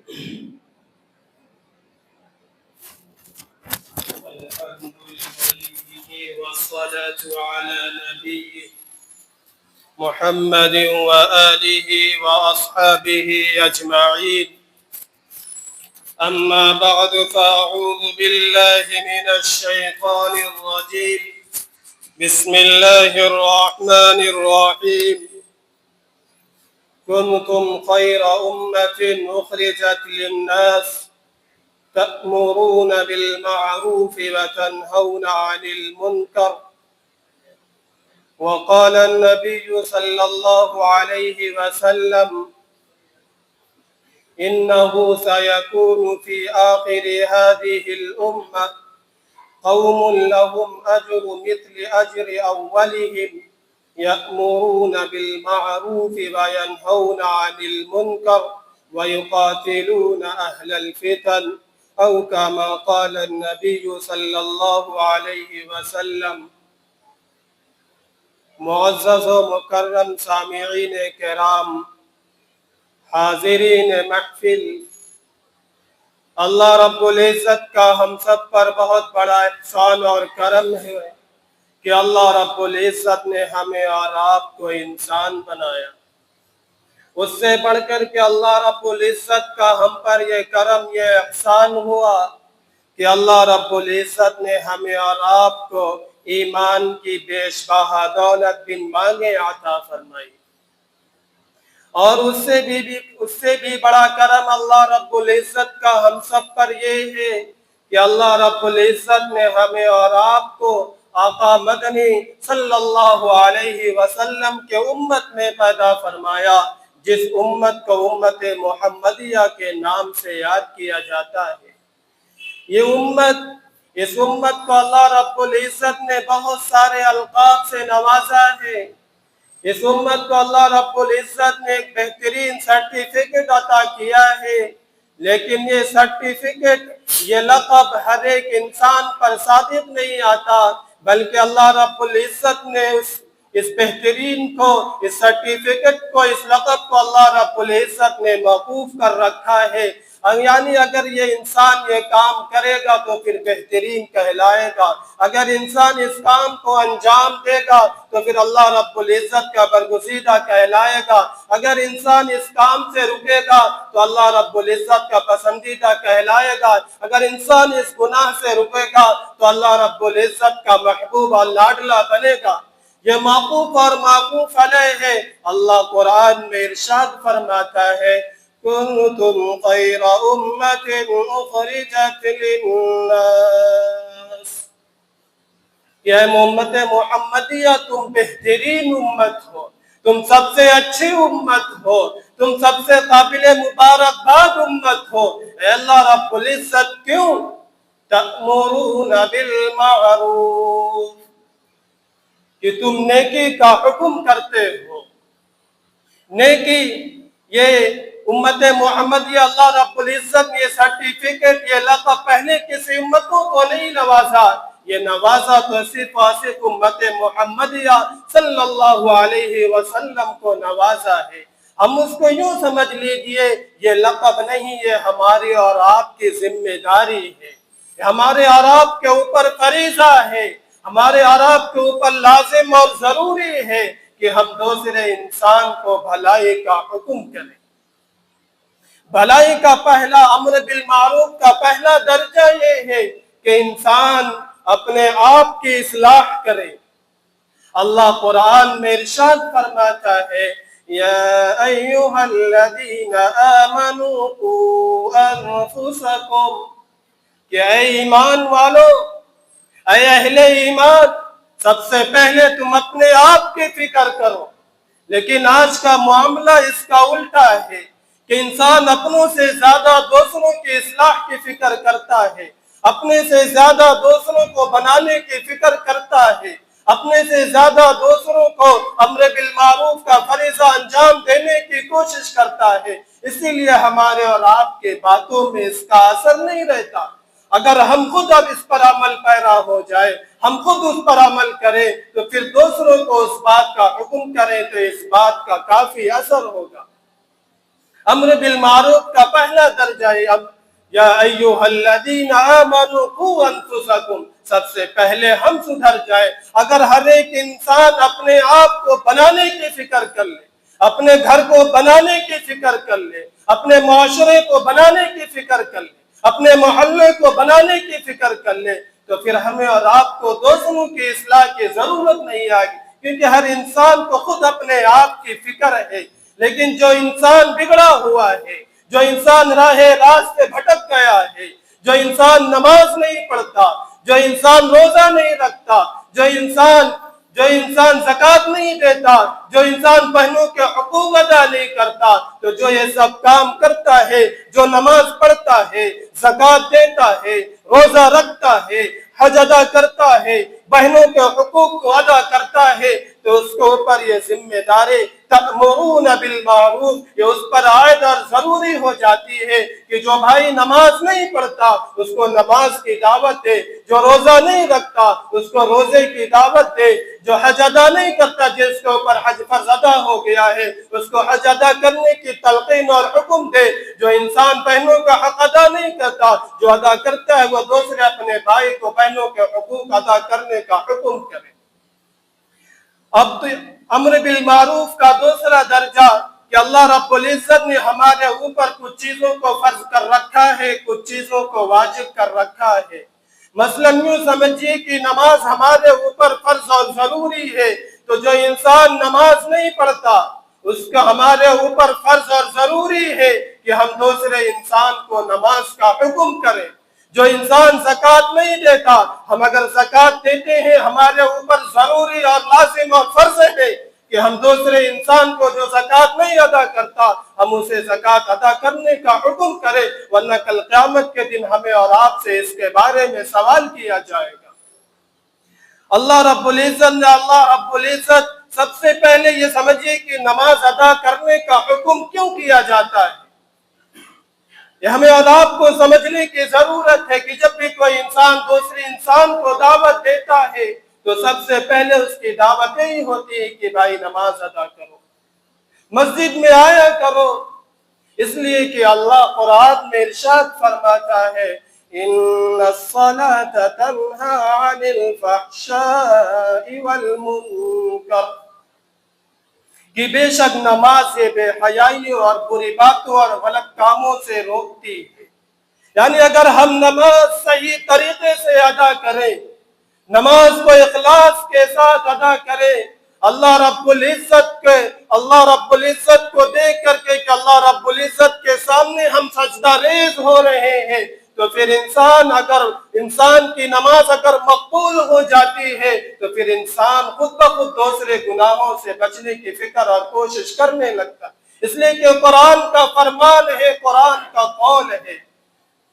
الحمد لله والصلاة على نبيه محمد وآله وأصحابه أجمعين. أما بعد فأعوذ بالله من الشيطان الرجيم. بسم الله الرحمن الرحيم. كنتم خير أمة أخرجت للناس تأمرون بالمعروف وتنهون عن المنكر. وقال النبي صلى الله عليه وسلم: إنه سيكون في آخر هذه الأمة قوم لهم أجر مثل أجر أولهم يأمرون بالمعروف وينهون عن المنكر ويقاتلون أهل الفتن، أو كما قال النبي صلی اللہ علیہ وسلم. معزز و مکرم سامعین کرام، حاضرین محفل، اللہ رب العزت کا ہم سب پر بہت بڑا احسان اور کرم ہے کہ اللہ رب العزت نے ہمیں اور آپ کو انسان بنایا. اس سے بڑھ کر کے اللہ رب العزت کا ہم پر یہ کرم، یہ احسان ہوا کہ اللہ رب العزت نے ہمیں اور آپ کو ایمان کی بیش بہا دولت بن مانگے عطا فرمائی. اور اس سے بھی بڑا کرم اللہ رب العزت کا ہم سب پر یہ ہے کہ اللہ رب العزت نے ہمیں اور آپ کو آقا مدنی صلی اللہ علیہ وسلم کے امت میں پیدا فرمایا، جس امت کو امت محمدیہ کے نام سے یاد کیا جاتا ہے. اس امت کو اللہ رب العزت نے بہت سارے القاب سے نوازا ہے. اس امت کو اللہ رب العزت نے ایک بہترین سرٹیفکیٹ عطا کیا ہے، لیکن یہ سرٹیفکیٹ، یہ لقب ہر ایک انسان پر صادق نہیں آتا، بلکہ اللہ رب العزت نے اس بہترین کو، اس سرٹیفکیٹ کو، اس لقب کو اللہ رب العزت نے موقوف کر رکھا ہے. یعنی اگر یہ انسان یہ کام کرے گا تو پھر بہترین کہلائے گا، اگر انسان اس کام کو انجام دے گا تو پھر اللہ رب العزت کا برگزیدہ کہلائے گا، اگر انسان اس کام سے رکے گا تو اللہ رب العزت کا پسندیدہ کہلائے گا، اگر انسان اس گناہ سے رکے گا تو اللہ رب العزت کا محبوب اور لاڈلا بنے گا. یہ موقوف اور موقوف علیہ ہے. اللہ قرآن میں ارشاد فرماتا ہے: كنتم خير أمة أخرجت للناس. کہ اے امت محمدیہ، تم بہترین امت ہو، تم سب سے اچھی امت ہو، تم سب سے قابل مبارکباد امت ہو. اے اللہ رب العزت کیوں؟ تأمرون بالمعروف، کہ تم نیکی کا حکم کرتے ہو. نیکی، یہ امت محمدیہ اللہ رب العزت نے یہ سرٹیفکیٹ، یہ لقب پہلے کسی امتوں کو نہیں نوازا، یہ نوازا تو صرف اور صرف امت محمدیہ صلی اللہ علیہ وسلم کو نوازا ہے. ہم اس کو یوں سمجھ لیجئے، یہ لقب نہیں، یہ ہماری اور آپ کی ذمہ داری ہے، ہمارے اور آپ کے اوپر فریضہ ہے، ہمارے اور آپ کے اوپر لازم اور ضروری ہے کہ ہم دوسرے انسان کو بھلائی کا حکم کریں. بھلائی کا پہلا، امر بالمعروف کا پہلا درجہ یہ ہے کہ انسان اپنے آپ کی اصلاح کرے. اللہ قرآن میں ارشاد فرماتا ہے: یا ایھا الذین آمنوا قوا انفسکم، کہ اے ایمان والو، اے اہل ایمان، سب سے پہلے تم اپنے آپ کی فکر کرو. لیکن آج کا معاملہ اس کا الٹا ہے کہ انسان اپنوں سے زیادہ دوسروں کی اصلاح کی فکر کرتا ہے، اپنے سے زیادہ دوسروں کو بنانے کی فکر کرتا ہے، اپنے سے زیادہ دوسروں کو امر بالمعروف کا فریضہ انجام دینے کی کوشش کرتا ہے. اسی لیے ہمارے اور آپ کے باتوں میں اس کا اثر نہیں رہتا. اگر ہم خود اب اس پر عمل پیرا ہو جائے، ہم خود اس پر عمل کریں تو پھر دوسروں کو اس بات کا حکم کریں تو اس بات کا کافی اثر ہوگا. امر بالمعروف کا پہلا درجہ ہے یا ایھا الذین آمنوا قوا انفسکم، سب سے پہلے ہم سدھر جائے۔ اگر ہر ایک انسان اپنے آپ کو بنانے کی فکر کر لے، اپنے گھر کو بنانے کی فکر کر لے، اپنے معاشرے کو بنانے کی فکر کر لے، اپنے محلے کو بنانے کی فکر کر لے، تو پھر ہمیں اور آپ کو دوسروں کی اصلاح کی ضرورت نہیں آئے گی، کیونکہ ہر انسان کو خود اپنے آپ کی فکر ہے۔ لیکن جو انسان بگڑا ہوا ہے، جو انسان راہ راست سے بھٹک گیا ہے، جو انسان نماز نہیں پڑھتا، جو انسان روزہ نہیں رکھتا، جو انسان زکوٰۃ نہیں دیتا، جو انسان بہنوں کے حقوق ادا نہیں کرتا، تو جو یہ سب کام کرتا ہے، جو نماز پڑھتا ہے، زکوٰۃ دیتا ہے، روزہ رکھتا ہے، حج ادا کرتا ہے، بہنوں کے حقوق کو ادا کرتا ہے، تو اس کے اوپر یہ ذمہ داری تأمرون بالمعروف یہ اس پر عائد اور ضروری ہو جاتی ہے کہ جو بھائی نماز نہیں پڑھتا اس کو نماز کی دعوت دے، جو روزہ نہیں رکھتا اس کو روزے کی دعوت دے، جو حج ادا نہیں کرتا جس کے اوپر حج فرض ادا ہو گیا ہے اس کو حج ادا کرنے کی تلقین اور حکم دے، جو انسان بہنوں کا حق ادا نہیں کرتا، جو ادا کرتا ہے وہ دوسرے اپنے بھائی کو بہنوں کے حقوق ادا کرنے کا حکم کرے۔ اب تو امر بالمعروف کا دوسرا درجہ کہ اللہ رب العزت نے ہمارے اوپر کچھ چیزوں کو فرض کر رکھا ہے، کچھ چیزوں کو واجب کر رکھا ہے۔ مثلاً یوں سمجھیے کہ نماز ہمارے اوپر فرض اور ضروری ہے، تو جو انسان نماز نہیں پڑھتا اس کا ہمارے اوپر فرض اور ضروری ہے کہ ہم دوسرے انسان کو نماز کا حکم کریں۔ جو انسان زکوٰۃ نہیں دیتا، ہم اگر زکوٰۃ دیتے ہیں ہمارے اوپر ضروری اور لازم اور فرض ہے کہ ہم دوسرے انسان کو جو زکوٰۃ نہیں ادا کرتا ہم اسے زکوٰۃ ادا کرنے کا حکم کریں، ورنہ کل قیامت کے دن ہمیں اور آپ سے اس کے بارے میں سوال کیا جائے گا۔ اللہ رب العزت سب سے پہلے یہ سمجھیے کہ نماز ادا کرنے کا حکم کیوں کیا جاتا ہے۔ یہ ہمیں اور آپ کو سمجھنے کی ضرورت ہے کہ جب بھی کوئی انسان دوسرے انسان کو دعوت دیتا ہے تو سب سے پہلے اس کی دعوت یہی ہوتی ہے کہ بھائی نماز ادا کرو، مسجد میں آیا کرو، اس لیے کہ اللہ قرآن میں ارشاد فرماتا ہے ان الصلاة تنہی عن الفحشاء والمنکر، کہ بے شک نماز بے حیائی اور بری باتوں اور غلط کاموں سے روکتی ہے۔ یعنی اگر ہم نماز صحیح طریقے سے ادا کریں، نماز کو اخلاص کے ساتھ ادا کریں، اللہ رب العزت کو دیکھ کر کے کہ اللہ رب العزت کے سامنے ہم سجدہ ریز ہو رہے ہیں، تو پھر انسان کی نماز اگر مقبول ہو جاتی ہے تو پھر انسان خود بخود دوسرے گناہوں سے بچنے کی فکر اور کوشش کرنے لگتا ہے، اس لیے کہ قرآن کا فرمان ہے، قرآن کا قول ہے۔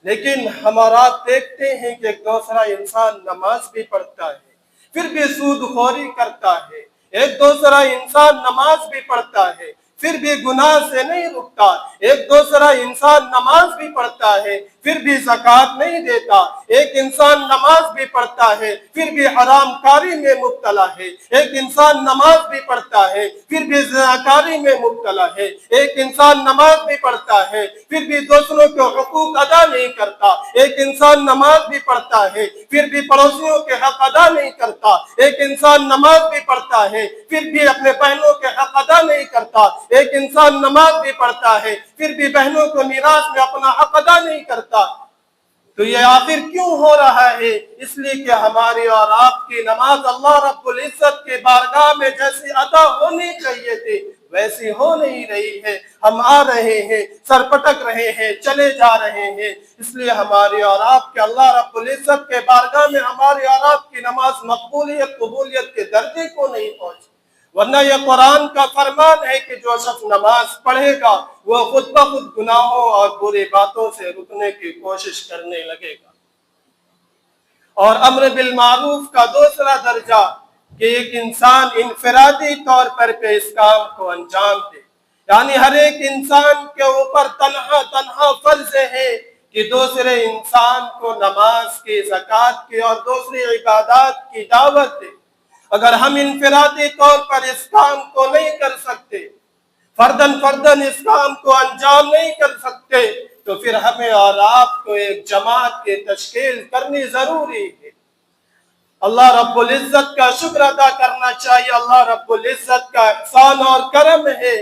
لیکن ہم اور آپ دیکھتے ہیں کہ ایک دوسرا انسان نماز بھی پڑھتا ہے پھر بھی سود خوری کرتا ہے، ایک دوسرا انسان نماز بھی پڑھتا ہے پھر بھی گناہ سے نہیں رکتا، ایک دوسرا انسان نماز بھی پڑھتا ہے پھر بھی زکوٰۃ نہیں دیتا، ایک انسان نماز بھی پڑھتا ہے پھر بھی حرام کاری میں مبتلا ہے، ایک انسان نماز بھی پڑھتا ہے پھر بھی زناکاری میں مبتلا ہے، ایک انسان نماز بھی پڑھتا ہے پھر بھی دوسروں کے حقوق ادا نہیں کرتا، ایک انسان نماز بھی پڑھتا ہے پھر بھی پڑوسیوں کے حق ادا نہیں کرتا، ایک انسان نماز بھی پڑھتا ہے پھر بھی اپنے بہنوں کے حق ادا نہیں کرتا، ایک انسان نماز بھی پڑھتا ہے پھر بھی بہنوں کو میراث میں اپنا حق ادا نہیں کرتا۔ تو یہ آخر کیوں ہو رہا ہے؟ اس لیے کہ ہماری اور آپ کی نماز اللہ رب العزت کے بارگاہ میں جیسی ادا ہونی چاہیے تھی ویسی ہو نہیں رہی ہے، ہم آ رہے ہیں، سر پٹک رہے ہیں، چلے جا رہے ہیں، اس لیے ہماری اور آپ کے اللہ رب العزت کے بارگاہ میں ہماری اور آپ کی نماز مقبولیت قبولیت کے درجے کو نہیں پہنچی، ورنہ یہ قرآن کا فرمان ہے کہ جو شخص نماز پڑھے گا وہ خود بخود گناہوں اور بری باتوں سے رکنے کی کوشش کرنے لگے گا۔ اور امر بالمعروف کا دوسرا درجہ کہ ایک انسان انفرادی طور پر اس کام کو انجام دے، یعنی ہر ایک انسان کے اوپر تنہا فرض ہے کہ دوسرے انسان کو نماز کی، زکوٰۃ کی اور دوسری عبادات کی دعوت دے۔ اگر ہم انفرادی طور پر اس کام کو نہیں کر سکتے، فردن فردن اس کام کو انجام نہیں کر سکتے تو پھر ہمیں اور آپ کو ایک جماعت کی تشکیل کرنی ضروری ہے۔ اللہ رب العزت کا شکر ادا کرنا چاہیے، اللہ رب العزت کا احسان اور کرم ہے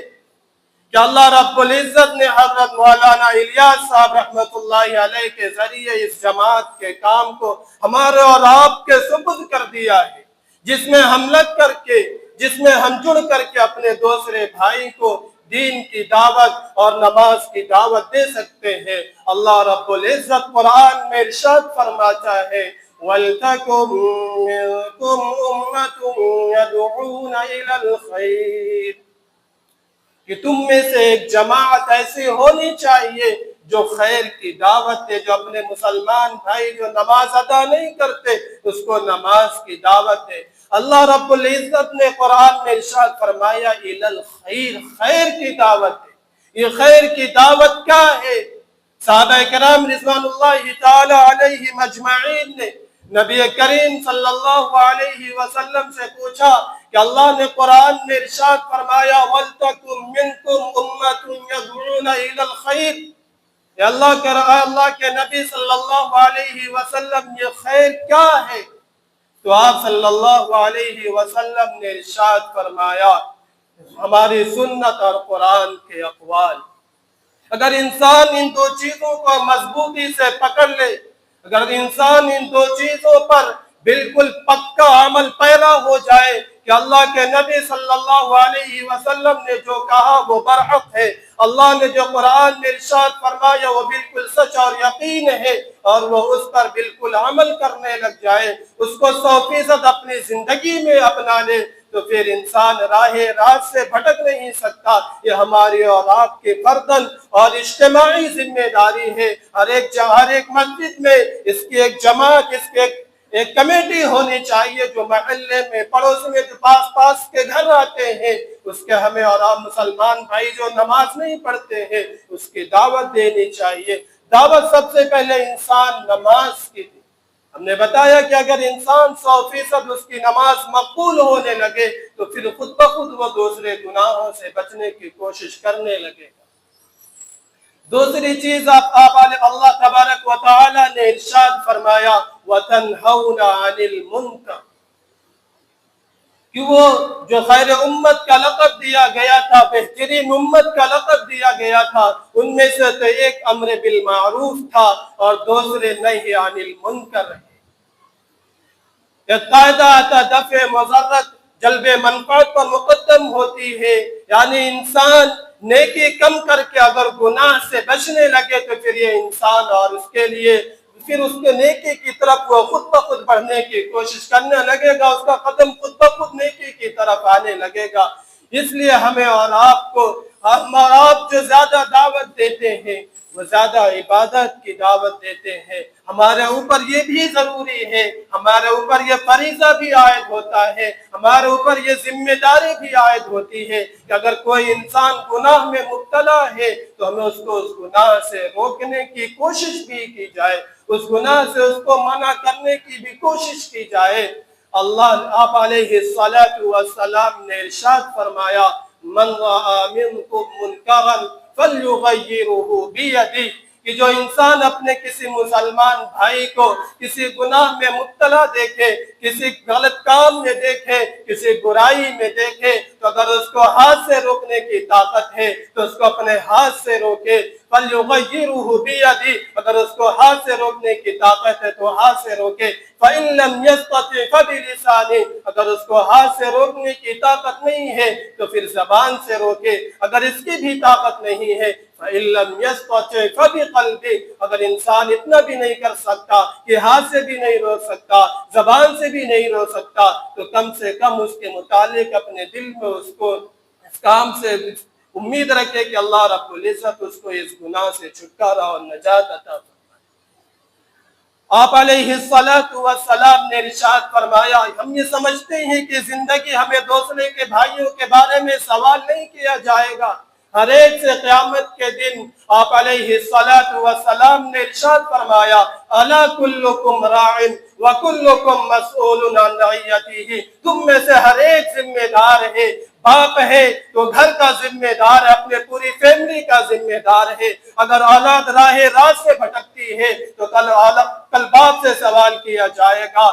کہ اللہ رب العزت نے حضرت مولانا الیاس صاحب رحمت اللہ علیہ کے ذریعے اس جماعت کے کام کو ہمارے اور آپ کے سپرد کر دیا ہے، جس میں ہم لگ کر کے، جس میں ہم جڑ کر کے اپنے دوسرے بھائی کو دین کی دعوت اور نماز کی دعوت دے سکتے ہیں۔ اللہ رب العزت قرآن میں ارشاد فرماتا ہے وَلْتَكُن مِّنكُمْ أُمَّةٌ يَدْعُونَ إِلَى الْخَيْرِ، کہ تم میں سے ایک جماعت ایسی ہونی چاہیے جو خیر کی دعوت دے، جو اپنے مسلمان بھائی جو نماز ادا نہیں کرتے اس کو نماز کی دعوت دے۔ اللہ رب العزت نے قرآن میں ارشاد فرمایا اِلَى الْخَيْرِ، خیر کی دعوت ہے۔ یہ خیر کی دعوت کیا ہے؟ صحابہ کرام رضوان اللہ تعالی علیہم اجمعین نے نبی کریم صلی اللہ علیہ وسلم سے پوچھا کہ اللہ نے قرآن میں ارشاد فرمایا وَلْتَكُن مِّنكُمْ أُمَّةٌ يَدْعُونَ إِلَى الْخَيْرِ، کہ اللہ کے نبی صلی اللہ علیہ وسلم یہ خیر کیا ہے؟ تو آپ صلی اللہ علیہ وسلم نے ارشاد فرمایا ہماری سنت اور قرآن کے اقوال۔ اگر انسان ان دو چیزوں کو مضبوطی سے پکڑ لے، اگر انسان ان دو چیزوں پر بالکل پکا عمل پیرا ہو جائے کہ اللہ کے نبی صلی اللہ علیہ وسلم نے جو کہا وہ برحق ہے، اللہ نے جو قرآن میں ارشاد فرمایا وہ بالکل سچ اور یقین ہے، اور وہ اس پر بالکل عمل کرنے لگ جائے، اس کو 100% اپنی زندگی میں اپنا لے، تو پھر انسان راہ سے بھٹک نہیں سکتا۔ یہ ہماری اور آپ کی فردن اور اجتماعی ذمہ داری ہے۔ ہر ایک مسجد میں اس کی ایک جماعت، اس کی ایک کمیٹی ہونی چاہیے جو محلے میں، پڑوس میں جو پاس کے گھر آتے ہیں، اس کے ہمیں اور آپ مسلمان بھائی جو نماز نہیں پڑھتے ہیں اس کی دعوت دینی چاہیے۔ دعوت سب سے پہلے انسان نماز کی تھی۔ ہم نے بتایا کہ اگر انسان 100% اس کی نماز مقبول ہونے لگے تو پھر خود بخود وہ دوسرے گناہوں سے بچنے کی کوشش کرنے لگے گا۔ دوسری چیز اللہ تبارک و تعالی نے ارشاد فرمایا وَتَنْهَوْنَ عَنِ الْمُنْكَرِ، کہ وہ جو خیر امت کا لقب دیا گیا تھا، بہترین امت کا لقب دیا گیا تھا، ان میں سے تو ایک امر بالمعروف تھا اور دوسرے نہی عن المنکر ہے۔ ایک قاعدہ آتا دفع مضرت جلب منفعت پر مقدم ہوتی ہے، یعنی انسان نیکی کم کر کے اگر گناہ سے بچنے لگے تو پھر یہ انسان اور اس کے لیے پھر اس کے نیکی کی طرف وہ خود بخود بڑھنے کی کوشش کرنے لگے گا، اس کا قدم خود بخود نیکی کی طرف آنے لگے گا۔ اس لیے ہمیں اور آپ کو، ہم اور آپ جو زیادہ دعوت دیتے ہیں وہ زیادہ عبادت کی دعوت دیتے ہیں۔ ہمارے اوپر یہ بھی ضروری ہے، ہمارے اوپر یہ فریضہ بھی عائد ہوتا ہے، ہمارے اوپر یہ ذمہ داری بھی عائد ہوتی ہے کہ اگر کوئی انسان گناہ میں مبتلا ہے تو ہمیں اس کو اس گناہ سے روکنے کی کوشش بھی کی جائے، اس گناہ سے اس کو منع کرنے کی بھی کوشش کی جائے۔ آپ علیہ السلام نے ارشاد فرمایا من رأى منكم منکرا فلیغیرہ بیدہ، کہ جو انسان اپنے کسی مسلمان بھائی کو کسی گناہ میں مبتلا دیکھے، کسی غلط کام میں دیکھے، کسی برائی میں دیکھے، تو اگر اس کو ہاتھ سے روکنے کی طاقت ہے تو اس کو اپنے ہاتھ سے روکے۔ فَلْيُغَيِّرْهُ بِيَدِهِ، اگر اس کو ہاتھ سے روکنے کی طاقت ہے تو ہاتھ سے روکے۔ فَإِن لَمْ يَسْتَطِعْ فَبِلِسَانِهِ، اگر اس کو ہاتھ سے روکنے کی طاقت نہیں ہے تو پھر زبان سے روکے۔ اگر اس کی بھی طاقت نہیں ہے فَإِن لَمْ يَسْتَطِعْ فَبِقَلْبِهِ، اگر انسان اتنا بھی نہیں کر سکتا کہ ہاتھ سے بھی نہیں روک سکتا، زبان سے بھی نہیں روک سکتا، تو کم سے کم اس کے متعلق اپنے دل میں اس کو اس کام سے امید رکھے کہ اللہ رب العزت اس کو اس گناہ سے چھٹکارا اور نجات عطا فرمائے۔ آپ علیہ السلام نے ارشاد فرمایا، ہم یہ سمجھتے ہیں کہ زندگی ہمیں دوسرے کے بھائیوں کے بارے میں سوال نہیں کیا جائے گا، ہر ایک سے قیامت کے دن آپ علیہ السلام نے ارشاد فرمایا الا کلکم راع وکلکم مسئول عن رعیتہ، تم میں سے ہر ایک ذمہ دار ہے، باپ ہے تو گھر کا ذمہ دار ہے، اپنے پوری فیملی کا ذمہ دار ہے۔ اگر اولاد راہ راست سے بھٹکتی ہے تو کل باپ سے سوال کیا جائے گا۔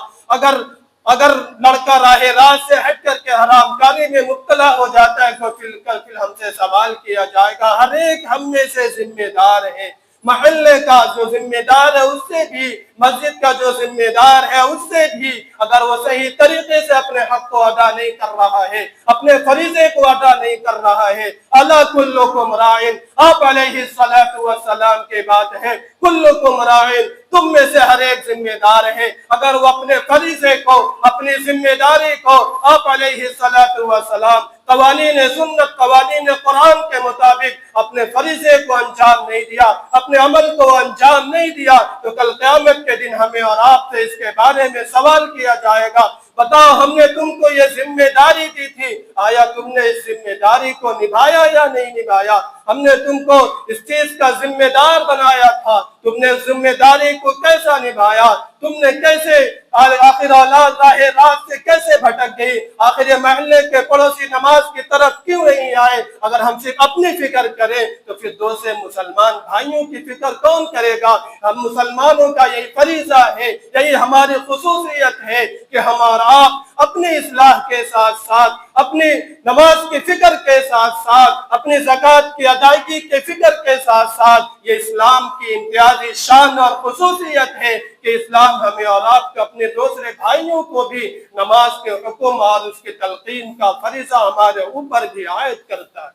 اگر لڑکا راہ راست سے ہٹ کر کے حرام کاری میں مبتلا ہو جاتا ہے تو پھر ہم سے سوال کیا جائے گا۔ ہر ایک ہم میں سے ذمہ دار ہے، محلے کا جو ذمہ دار ہے اس سے بھی، مسجد کا جو ذمہ دار ہے اس سے بھی، اگر وہ صحیح طریقے سے اپنے حق کو ادا نہیں کر رہا ہے، اپنے فریضے کو ادا نہیں کر رہا ہے، الا کلکم راعٍ، آپ علیہ الصلوۃ والسلام کے بات ہے، کلکم راعٍ، تم میں سے ہر ایک ذمہ دار ہے۔ اگر وہ اپنے فریضے کو، اپنی ذمہ داری کو آپ علیہ الصلوۃ والسلام قوانین سنت، قوانین قرآن کے مطابق اپنے فریضے کو انجام نہیں دیا، اپنے عمل کو انجام نہیں دیا، تو کل قیامت کے دن ہمیں اور آپ سے اس کے بارے میں سوال کیا جائے گا۔ بتاؤ، ہم نے تم کو یہ ذمہ داری دی تھی، آیا تم نے اس ذمہ داری کو نبھایا یا نہیں نبھایا؟ ہم نے تم کو اس چیز کا ذمہ دار بنایا تھا، تم نے اس ذمہ داری کو کیسا نبھایا؟ تم نے کیسے آخر اولاد راہ راست سے کیسے بھٹک گئی؟ آخر یہ محلے کے پڑوسی نماز کی طرف کیوں نہیں آئے؟ اگر ہم صرف اپنی فکر کریں تو پھر دوسرے مسلمان بھائیوں کی فکر کون کرے گا؟ ہم مسلمانوں کا یہی فریضہ ہے، یہی ہماری خصوصیت ہے کہ ہمارا آپ اپنی اصلاح کے ساتھ ساتھ، اپنی نماز کی فکر کے ساتھ ساتھ، اپنی زکوٰۃ کی ادائیگی کے فکر کے ساتھ ساتھ، یہ اسلام کی امتیازی شان اور خصوصیت ہے کہ اسلام ہمیں اور آپ کو اپنے دوسرے بھائیوں کو بھی نماز کے حکم اور اس کی تلقین کا فریضہ ہمارے اوپر بھی عائد کرتا ہے۔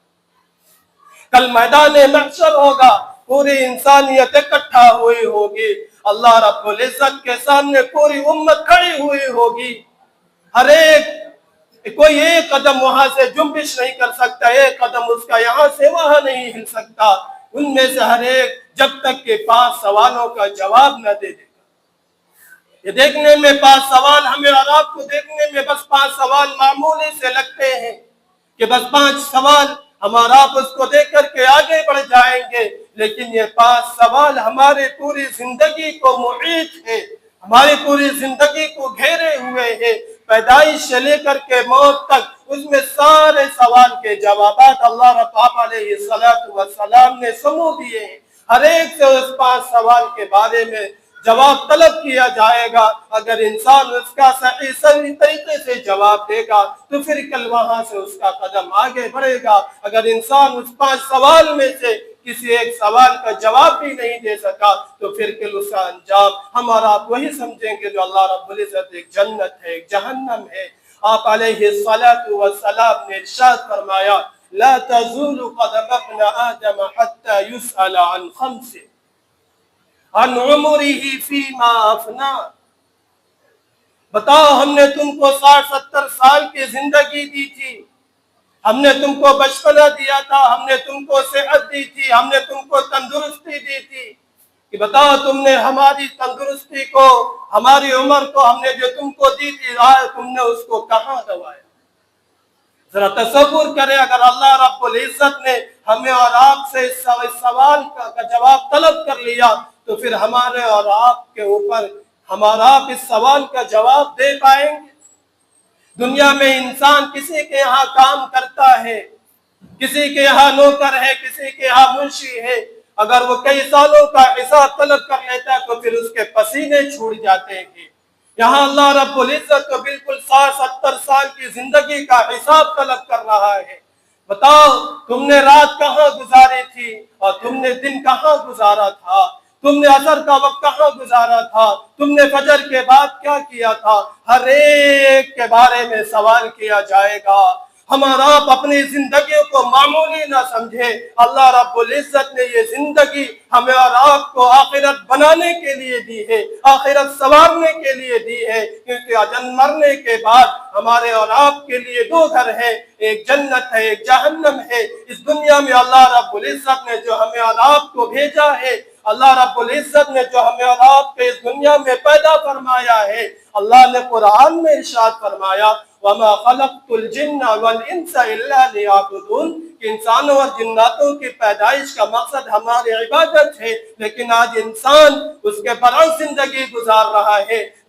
کل میدان محشر ہوگا، پوری انسانیت اکٹھا ہوئی ہوگی، اللہ رب العزت کے سامنے پوری امت کھڑی ہوئی ہوگی، ہر ایک کوئی ایک قدم وہاں سے جنبش نہیں کر سکتا، ایک قدم اس کا یہاں سے وہاں نہیں ہل سکتا، ان میں سے ہر ایک جب تک کہ 5 سوالوں کا جواب نہ دے دے گا۔ یہ دیکھنے میں 5 سوال، ہمیں اور آپ کو دیکھنے میں بس 5 سوال معمولی سے لگتے ہیں کہ بس 5 سوال ہم اور آپ اس کو دیکھ کر کے آگے بڑھ جائیں گے، لیکن یہ 5 سوال ہماری پوری زندگی کو محیط ہے، ہماری پوری زندگی کو گھیرے ہوئے ہیں، پیدائش سے لے کر کے موت تک، اس میں سارے سوال کے جوابات اللہ رب علیہ السلام نے سمو دیے ہیں۔ ہر ایک سے اس 5 سوال کے بارے میں جواب طلب کیا جائے گا، اگر انسان اس کا صحیح طریقے سے جواب دے گا تو پھر کل وہاں سے اس کا قدم آگے بڑھے گا، اگر انسان اس 5 سوال میں سے کسی ایک سوال کا جواب بھی نہیں دے سکا تو پھر کل اس کا انجام ہم اور آپ وہی سمجھیں گے جو اللہ رب العزت ایک جنت ہے، ایک جہنم ہے۔ آپ علیہ الصلاۃ والسلام نے ارشاد فرمایا، لا تزول قدم ابن آدم حتى يسأل عن 5 عن عمره فيما افنا۔ بتاؤ، ہم نے تم کو 60-70 سال کی زندگی دی تھی، ہم نے تم کو بچپنا دیا تھا، ہم نے تم کو صحت دی تھی، ہم نے تم کو تندرستی دی تھی، کہ بتاؤ تم نے ہماری تندرستی کو، ہماری عمر کو، ہم نے جو تم کو دی تھی، تم نے اس کو کہاں گوایا؟ ذرا تصور کریں، اگر اللہ رب العزت نے ہمیں اور آپ سے اس سوال کا جواب طلب کر لیا تو پھر ہمارے اور آپ کے اوپر ہم اور آپ اس سوال کا جواب دے پائیں گے؟ دنیا میں انسان کسی کے یہاں کام کرتا ہے، کسی کے یہاں نوکر ہے، کسی کے یہاں منشی ہے، اگر وہ کئی سالوں کا حساب طلب کر لیتا ہے تو پھر اس کے پسینے چھوٹ جاتے ہیں۔ یہاں اللہ رب العزت تو بالکل 60-70 سال کی زندگی کا حساب طلب کر رہا ہے۔ بتاؤ، تم نے رات کہاں گزاری تھی اور تم نے دن کہاں گزارا تھا؟ تم نے عصر کا وقت کہاں گزارا تھا؟ تم نے فجر کے بعد کیا کیا تھا؟ ہر ایک کے بارے میں سوال کیا جائے گا۔ ہمارا آپ اپنی زندگیوں کو معمولی نہ سمجھے، اللہ رب العزت نے یہ زندگی ہمیں اور آپ کو آخرت بنانے کے لیے دی ہے، آخرت سنوارنے کے لیے دی ہے، کیونکہ اجل مرنے کے بعد ہمارے اور آپ کے لیے 2 گھر ہیں، ایک جنت ہے، ایک جہنم ہے۔ اس دنیا میں اللہ رب العزت نے جو ہمیں اور آپ کو بھیجا ہے، اللہ رب العزت نے جو ہمیں اور آپ کو اس دنیا میں پیدا فرمایا ہے، اللہ نے قرآن میں ارشاد فرمایا، وَمَا خَلَقْتُ الْجِنَّ وَالْإِنسَ إِلَّا لِيَعْبُدُونَ، کہ انسانوں اور جناتوں کی پیدائش کا مقصد ہماری عبادت ہے، لیکن آج انسان اس کے برعکس زندگی گزار رہا ہے۔